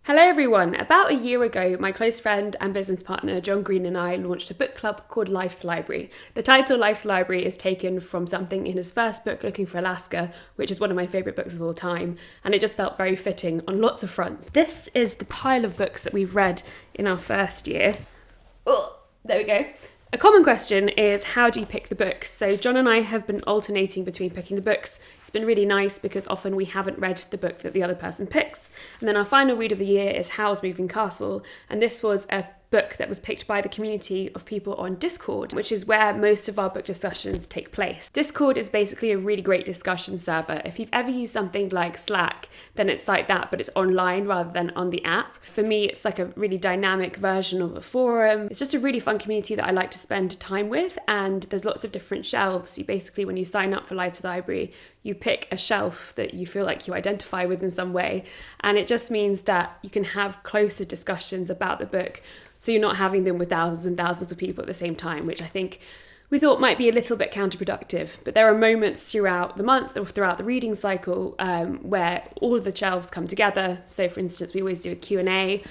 Hello everyone! About a year ago, my close friend and business partner John Green and I launched a book club called Life's Library. The title Life's Library is taken from something in his first book, Looking for Alaska, which is one of my favourite books of all time, and it just felt very fitting on lots of fronts. This is the pile of books that we've read in our first year. Oh, there we go. A common question is, how do you pick the books? So John and I have been alternating between picking the books. It's been really nice because often we haven't read the book that the other person picks. And then our final read of the year is Howl's Moving Castle. And this was a book that was picked by the community of people on Discord, which is where most of our book discussions take place. Discord is basically a really great discussion server. If you've ever used something like Slack, then it's like that, but it's online rather than on the app. For me, it's like a really dynamic version of a forum. It's just a really fun community that I like to spend time with, and there's lots of different shelves. You basically, when you sign up for Life's Library, you pick a shelf that you feel like you identify with in some way, and it just means that you can have closer discussions about the book. So you're not having them with thousands and thousands of people at the same time, which I think we thought might be a little bit counterproductive. But there are moments throughout the month or throughout the reading cycle where all of the shelves come together. So for instance, we always do a Q&A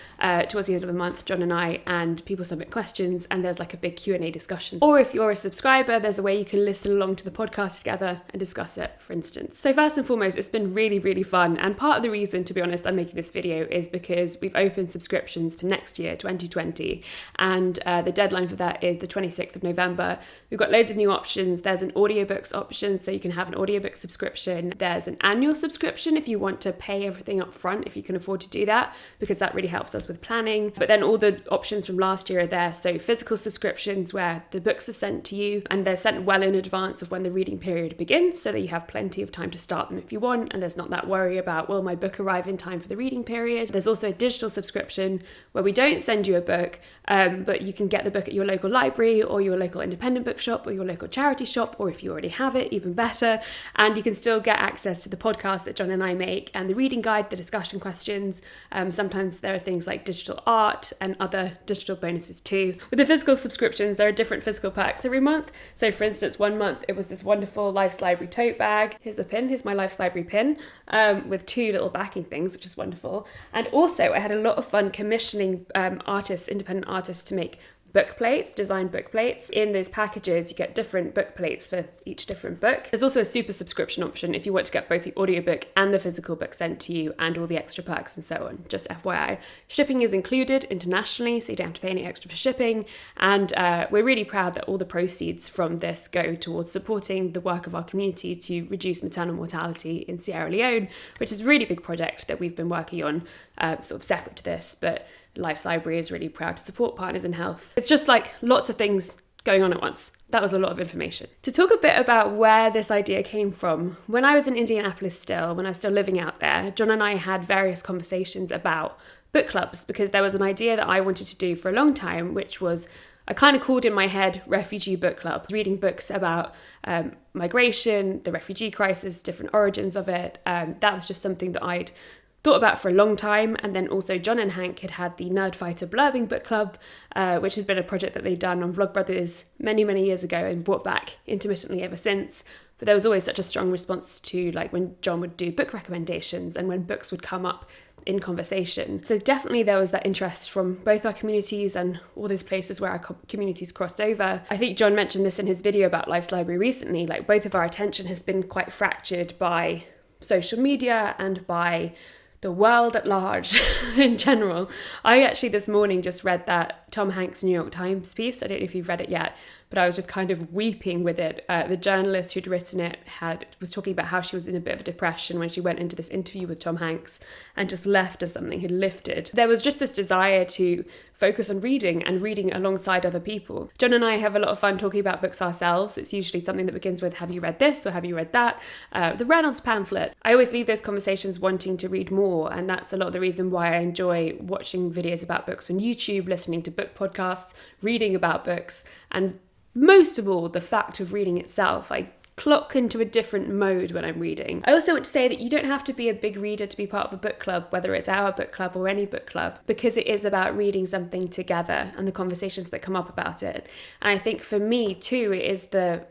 towards the end of the month, John and I, and people submit questions and there's like a big Q&A discussion. Or if you're a subscriber, there's a way you can listen along to the podcast together and discuss it, for instance. So first and foremost, it's been really, really fun. And part of the reason, to be honest, I'm making this video is because we've opened subscriptions for next year, 2020. And the deadline for that is the 26th of November. We've got loads of new options. There's an audiobooks option, so you can have an audiobook subscription. There's an annual subscription if you want to pay everything up front, if you can afford to do that, because that really helps us with planning. But then all the options from last year are there. So physical subscriptions where the books are sent to you and they're sent well in advance of when the reading period begins, so that you have plenty of time to start them if you want, and there's not that worry about, will my book arrive in time for the reading period? There's also a digital subscription where we don't send you a book, but you can get the book at your local library or your local independent bookshop or your local charity shop, or if you already have it, even better. And you can still get access to the podcast that John and I make and the reading guide, the discussion questions. Sometimes there are things like digital art and other digital bonuses too. With the physical subscriptions, there are different physical perks every month. So for instance, one month it was this wonderful Life's Library tote bag. Here's a pin, here's my Life's Library pin, with two little backing things, which is wonderful. And also I had a lot of fun commissioning independent artists to make book plates, design book plates. In those packages, you get different book plates for each different book. There's also a super subscription option if you want to get both the audiobook and the physical book sent to you and all the extra perks and so on. Just FYI. Shipping is included internationally, so you don't have to pay any extra for shipping. And we're really proud that all the proceeds from this go towards supporting the work of our community to reduce maternal mortality in Sierra Leone, which is a really big project that we've been working on, sort of separate to this, but Life's Library is really proud to support Partners in Health. It's just like lots of things going on at once. That was a lot of information. To talk a bit about where this idea came from, when I was in Indianapolis when I was still living out there, John and I had various conversations about book clubs, because there was an idea that I wanted to do for a long time, which was, I kind of called in my head Refugee Book Club, reading books about migration, the refugee crisis, different origins of it. That was just something that I'd thought about for a long time. And then also John and Hank had the Nerdfighter Blurbing Book Club, which has been a project that they'd done on Vlogbrothers many, many years ago and brought back intermittently ever since. But there was always such a strong response to like when John would do book recommendations and when books would come up in conversation. So definitely there was that interest from both our communities and all those places where our communities crossed over. I think John mentioned this in his video about Life's Library recently, like both of our attention has been quite fractured by social media and by the world at large in general. I actually this morning just read that Tom Hanks New York Times piece. I don't know if you've read it yet, but I was just kind of weeping with it. The journalist who'd written it was talking about how she was in a bit of a depression when she went into this interview with Tom Hanks and just left as something had lifted. There was just this desire to focus on reading and reading alongside other people. John and I have a lot of fun talking about books ourselves. It's usually something that begins with, have you read this or have you read that? The Reynolds pamphlet. I always leave those conversations wanting to read more, and that's a lot of the reason why I enjoy watching videos about books on YouTube, listening to book podcasts, reading about books, and most of all, the fact of reading itself. I clock into a different mode when I'm reading. I also want to say that you don't have to be a big reader to be part of a book club, whether it's our book club or any book club, because it is about reading something together and the conversations that come up about it. And I think for me too, it is the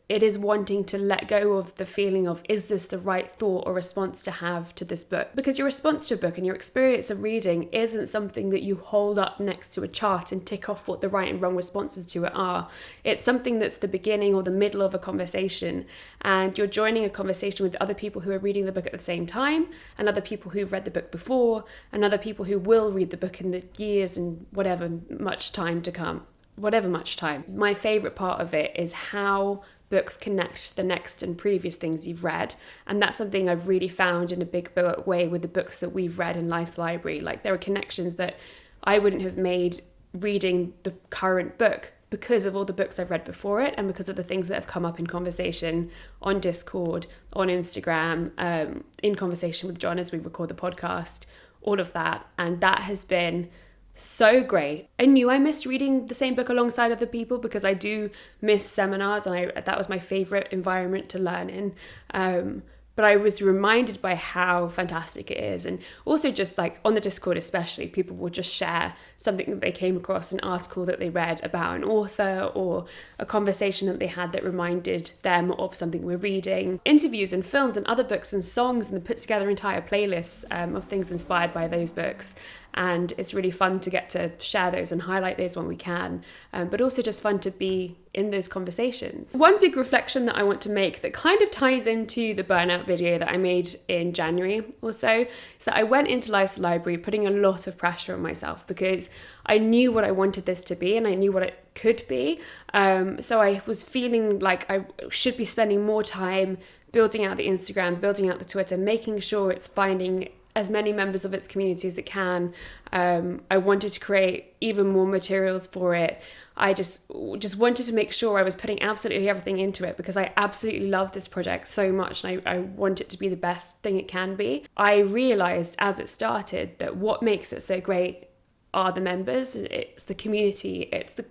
it is wanting to let go of the feeling of, is this the right thought or response to have to this book? Because your response to a book and your experience of reading isn't something that you hold up next to a chart and tick off what the right and wrong responses to it are. It's something that's the beginning or the middle of a conversation, and you're joining a conversation with other people who are reading the book at the same time, and other people who've read the book before, and other people who will read the book in the years and whatever much time to come. Whatever much time. My favourite part of it is how books connect the next and previous things you've read, and that's something I've really found in a big way with the books that we've read in Life's Library. Like, there are connections that I wouldn't have made reading the current book because of all the books I've read before it, and because of the things that have come up in conversation on Discord, on Instagram, in conversation with John as we record the podcast, all of that. And that has been so great. I knew I missed reading the same book alongside other people, because I do miss seminars, and that was my favourite environment to learn in. But I was reminded by how fantastic it is. And also just like on the Discord especially, people will just share something that they came across, an article that they read about an author, or a conversation that they had that reminded them of something we're reading. Interviews and films and other books and songs, and they put together entire playlists of things inspired by those books. And it's really fun to get to share those and highlight those when we can, but also just fun to be in those conversations. One big reflection that I want to make that kind of ties into the burnout video that I made in January or so is that I went into Life's Library putting a lot of pressure on myself, because I knew what I wanted this to be and I knew what it could be. So I was feeling like I should be spending more time building out the Instagram, building out the Twitter, making sure it's finding as many members of its community as it can. I wanted to create even more materials for it. I just wanted to make sure I was putting absolutely everything into it, because I absolutely love this project so much, and I want it to be the best thing it can be. I realised as it started that what makes it so great are the members, it's the community, it's the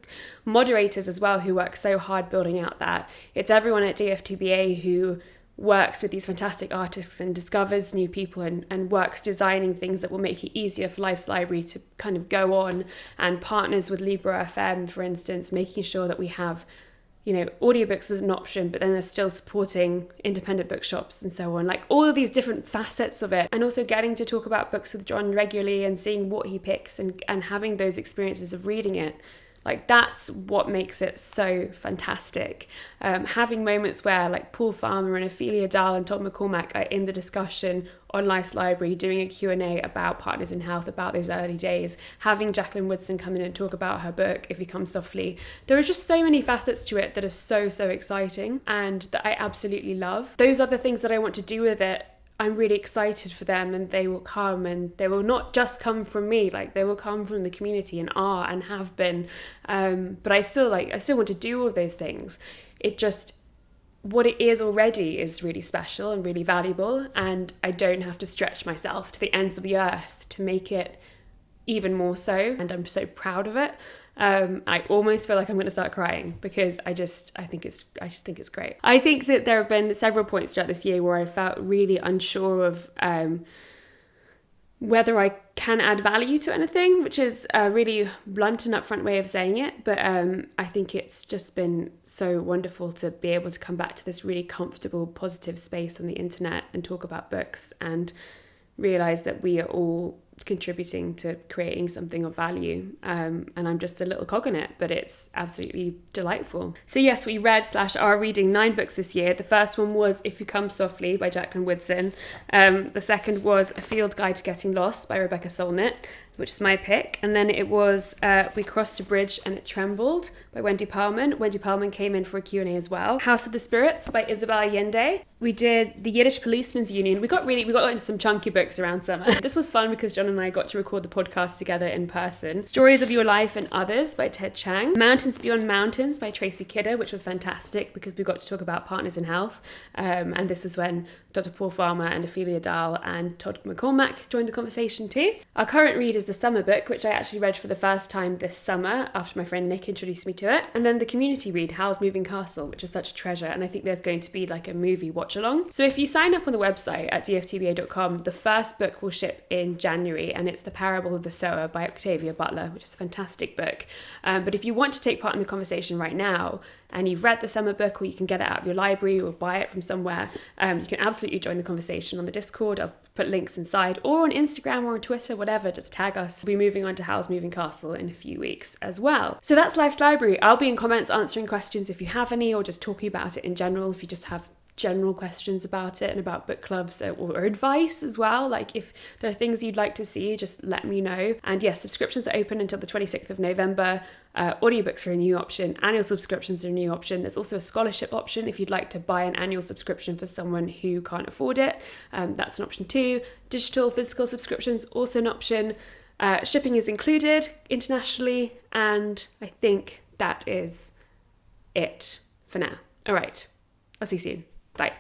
moderators as well who work so hard building out that. It's everyone at DFTBA who works with these fantastic artists and discovers new people and works designing things that will make it easier for Life's Library to kind of go on, and partners with Libro FM, for instance, making sure that we have, audiobooks as an option, but then they're still supporting independent bookshops and so on, like all of these different facets of it. And also getting to talk about books with John regularly and seeing what he picks and having those experiences of reading it. Like, that's what makes it so fantastic. Having moments where like Paul Farmer and Ophelia Dahl and Todd McCormack are in the discussion on Life's Library doing a Q&A about Partners in Health, about those early days. Having Jacqueline Woodson come in and talk about her book, If You Come Softly. There are just so many facets to it that are so, so exciting and that I absolutely love. Those are the things that I want to do with it. I'm really excited for them, and they will come, and they will not just come from me, like they will come from the community and are and have been. But I still want to do all of those things. It just, what it is already is really special and really valuable, and I don't have to stretch myself to the ends of the earth to make it even more so, and I'm so proud of it. I almost feel like I'm going to start crying, because I just think it's great. I think that there have been several points throughout this year where I felt really unsure of whether I can add value to anything, which is a really blunt and upfront way of saying it. But I think it's just been so wonderful to be able to come back to this really comfortable, positive space on the internet and talk about books and realise that we are all contributing to creating something of value, and I'm just a little cog in it, but it's absolutely delightful. So yes, we read/are reading 9 books this year. The first one was If You Come Softly by Jacqueline Woodson. The second was A Field Guide to Getting Lost by Rebecca Solnit, which is my pick. And then it was We Crossed a Bridge and It Trembled by Wendy Perlman. Wendy Perlman came in for a Q&A as well. House of the Spirits by Isabel Allende. We did The Yiddish Policeman's Union. We got into some chunky books around summer. This was fun because John and I got to record the podcast together in person. Stories of Your Life and Others by Ted Chiang. Mountains Beyond Mountains by Tracy Kidder, which was fantastic because we got to talk about Partners in Health. And this is when Dr. Paul Farmer and Ophelia Dahl and Todd McCormack joined the conversation too. Our current read is the summer book, which I actually read for the first time this summer after my friend Nick introduced me to it. And then the community read, Howl's Moving Castle, which is such a treasure. And I think there's going to be like a movie watch along. So if you sign up on the website at dftba.com, the first book will ship in January, and it's The Parable of the Sower by Octavia Butler, which is a fantastic book. But if you want to take part in the conversation right now, and you've read the summer book, or you can get it out of your library or buy it from somewhere, you can absolutely join the conversation on the Discord. I'll put links inside, or on Instagram or on Twitter, whatever, just tag us. We'll be moving on to Howl's Moving Castle in a few weeks as well. So that's Life's Library. I'll be in comments answering questions if you have any, or just talking about it in general if you just have general questions about it and about book clubs, or advice as well. Like if there are things you'd like to see, just let me know. And yes, subscriptions are open until the 26th of November. Audiobooks are a new option. Annual subscriptions are a new option. There's also a scholarship option if you'd like to buy an annual subscription for someone who can't afford it. That's an option too. Digital, physical subscriptions, also an option. Shipping is included internationally. And I think that is it for now. All right. I'll see you soon. Bye.